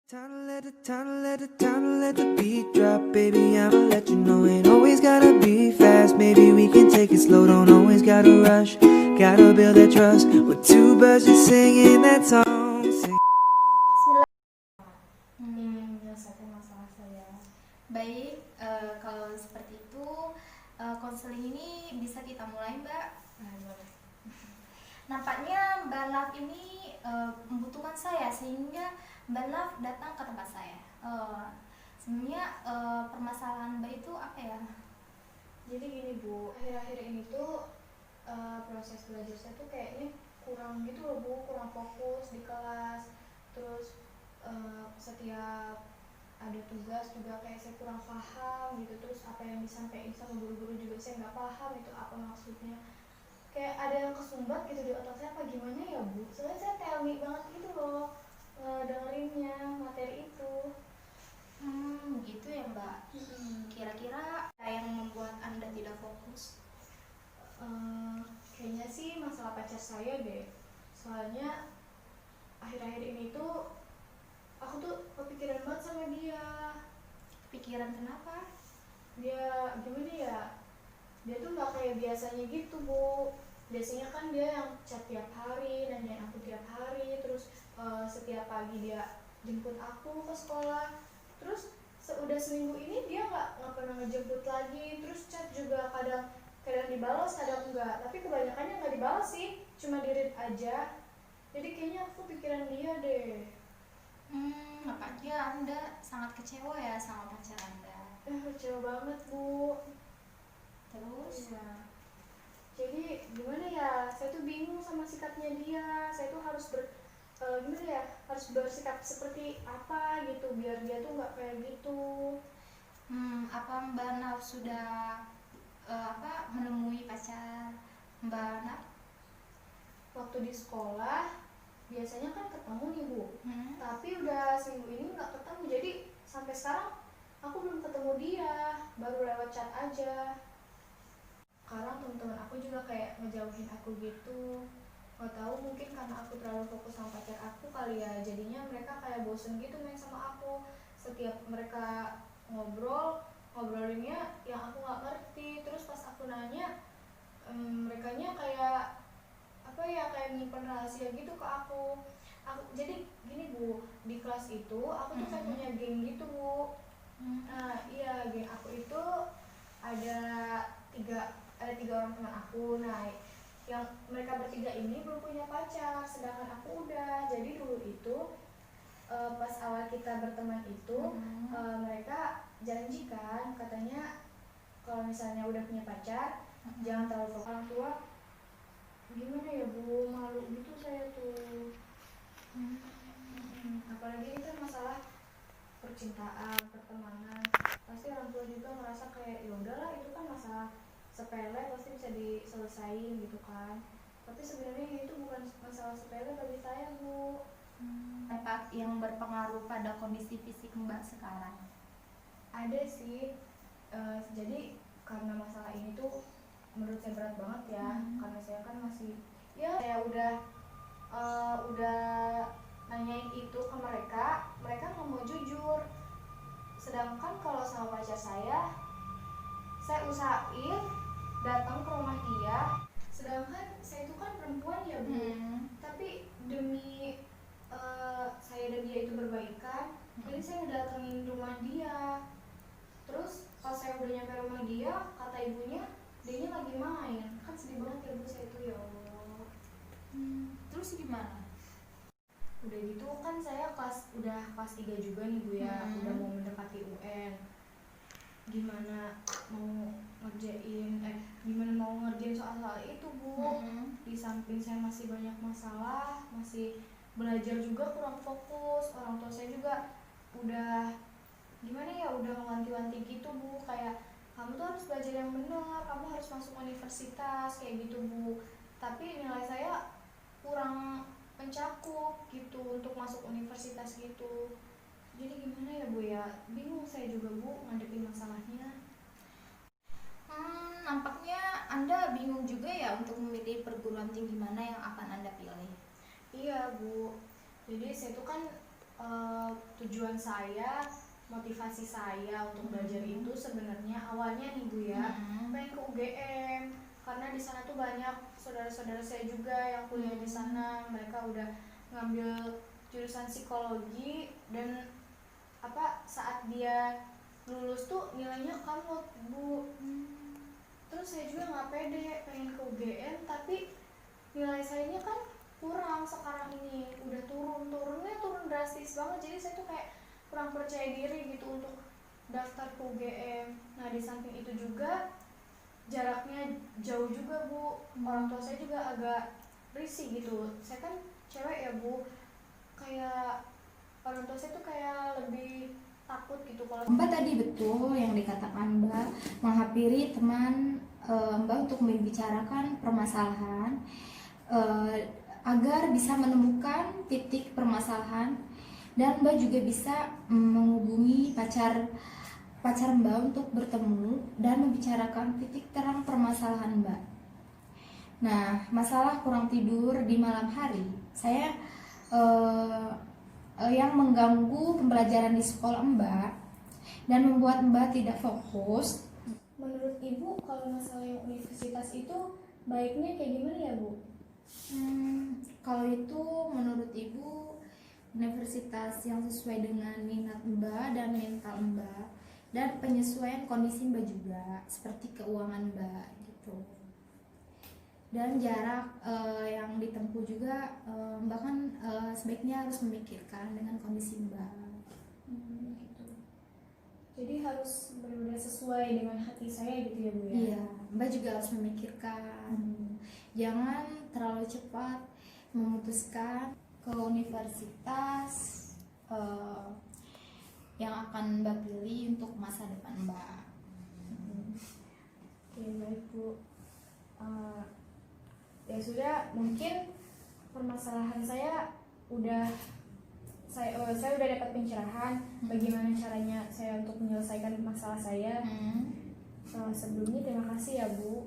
Time to let the beat drop, baby. I'ma let you know ain't always gotta be fast. Maybe we can take it slow, don't always gotta rush. Gotta build that trust with two birds just singing that song. Bismillah. Menyelesaikan masalah saya. Baik, kalau seperti itu konseling ini bisa kita mulai, Mbak. Nampaknya Mbak Laf ini membutuhkan saya sehingga Mbak Laf datang ke tempat saya. Sebenarnya permasalahan Mbak itu apa ya? Jadi gini Bu, akhir-akhir ini tuh proses belajar saya tuh kayaknya kurang gitu loh Bu, kurang fokus di kelas. Terus setiap ada tugas juga kayak saya kurang paham gitu. Terus apa yang disampaikan sama guru-guru juga saya nggak paham itu apa maksudnya. Kayak ada yang kesumbat gitu di otak saya, apa gimana ya Bu? Soalnya saya telmi banget gitu loh dengerinnya materi itu. Gitu ya Mbak. Kira-kira apa yang membuat Anda tidak fokus? Kayaknya sih masalah pacar saya deh. Soalnya akhir-akhir ini tuh aku tuh kepikiran banget sama dia. Pikiran kenapa? Dia gimana ya? Dia tuh nggak kayak biasanya gitu Bu. Biasanya kan dia yang chat tiap hari, nanyain aku tiap hari. Terus setiap pagi dia jemput aku ke sekolah. Terus udah seminggu ini dia nggak pernah ngejemput lagi. Terus chat juga kadang dibalas, kadang enggak. Tapi kebanyakannya nggak dibalas sih, cuma di-read aja. Jadi kayaknya aku pikiran dia deh. Nampaknya Anda sangat kecewa ya sama pacar Anda. Kecewa banget Bu. Terus? Ya. Jadi gimana ya? Saya tuh bingung sama sikapnya dia. Saya tuh harus gimana ya? Harus bersikap seperti apa gitu biar dia tuh nggak kayak gitu. Apa Mbak Naf sudah menemui pacar Mbak Naf? Waktu di sekolah biasanya kan ketemu nih Bu. Tapi udah seminggu ini nggak ketemu. Jadi sampai sekarang aku belum ketemu dia. Baru lewat chat aja. Sekarang teman-teman aku juga kayak ngejauhin aku gitu. Gak tahu mungkin karena aku terlalu fokus sama pacar aku kali ya. Jadinya mereka kayak bosen gitu main sama aku. Setiap mereka ngobrolinnya yang aku nggak ngerti. Terus pas aku nanya, merekanya kayak apa ya, kayak nyimpen rahasia gitu ke aku. Jadi gini Bu, di kelas itu aku tuh kayak punya geng gitu Bu. Nah iya, geng aku itu ada tiga orang teman aku. Nah yang mereka bertiga ini belum punya pacar, sedangkan aku udah. Jadi dulu itu pas awal kita berteman itu mereka janji kan, katanya kalau misalnya udah punya pacar jangan terlalu fokus orang tua. Gimana ya Bu, malu gitu saya tuh. Apalagi ini kan masalah percintaan, pertemanan, pasti orang tua juga merasa kayak ya udahlah itu kan masalah sepele, pasti bisa diselesain gitu kan. Tapi sebenarnya itu bukan masalah sepele bagi saya Bu. Apa yang berpengaruh pada kondisi fisik Mbak sekarang? Ada sih, jadi karena masalah ini tuh menurut saya berat banget ya. Karena saya kan masih saya udah nanyain itu ke mereka nggak mau jujur. Sedangkan kalau sama pacar saya usahain datang ke rumah dia. Sedangkan saya itu kan perempuan ya Bu. Tapi demi saya dan dia itu berbaikan, jadi saya datengin rumah dia. Terus pas saya udah nyampe rumah dia, kata ibunya dianya lagi main. Kan sedih banget ya Bu saya itu, ya Allah. Terus gimana? Udah gitu kan saya udah kelas 3 juga nih Bu ya. Udah mau mendekati UN. Gimana mau ngerjain soal-soal itu Bu. Di samping saya masih banyak masalah, masih belajar juga kurang fokus. Orang tua saya juga udah gimana ya, udah mewanti-wanti gitu Bu, kayak kamu tuh harus belajar yang benar, kamu harus masuk universitas kayak gitu Bu. Tapi nilai saya kurang mencakup gitu untuk masuk universitas gitu. Jadi gimana ya Bu ya, bingung saya juga Bu ngadepin masalahnya. Nampaknya Anda bingung juga ya untuk memilih perguruan tinggi mana yang akan Anda pilih. Iya Bu, jadi saya tuh kan tujuan saya, motivasi saya untuk belajar itu sebenarnya awalnya nih Bu ya, pengen ke UGM karena di sana tuh banyak saudara-saudara saya juga yang kuliah di sana, mereka udah ngambil jurusan psikologi dan saat dia lulus tuh nilainya kamot Bu. Terus saya juga nggak pede pengen ke UGM tapi nilai sayanya kan kurang sekarang ini, udah turun drastis banget, jadi saya tuh kayak kurang percaya diri gitu untuk daftar ke UGM. Nah di samping itu juga jaraknya jauh juga Bu, orang tua saya juga agak risih gitu, saya kan cewek ya Bu, kayak orang tua saya tuh kayak lebih takut gitu kalau Mbak tadi betul yang dikatakan Mbak, menghampiri teman Mbak untuk membicarakan permasalahan agar bisa menemukan titik permasalahan, dan Mbak juga bisa menghubungi pacar Mbak untuk bertemu dan membicarakan titik terang permasalahan Mbak. Nah, masalah kurang tidur di malam hari, saya yang mengganggu pembelajaran di sekolah Mbak dan membuat Mbak tidak fokus. menurut Ibu kalau masalah yang universitas itu baiknya kayak gimana ya Bu? Kalau itu menurut Ibu, universitas yang sesuai dengan minat Mbak dan mental Mbak dan penyesuaian kondisi Mbak juga, seperti keuangan Mbak gitu. Dan jarak yang ditempuh juga Mbak kan sebaiknya harus memikirkan dengan kondisi Mbak. Gitu. Jadi harus benar-benar sesuai dengan hati saya gitu ya Bu ya? Iya, Mbak juga harus memikirkan. Jangan terlalu cepat memutuskan ke universitas yang akan Mbak pilih untuk masa depan Mbak. Oke baik Bu. Ya sudah, mungkin permasalahan saya udah udah dapat pencerahan bagaimana caranya saya untuk menyelesaikan masalah saya. Sebelumnya terima kasih ya Bu.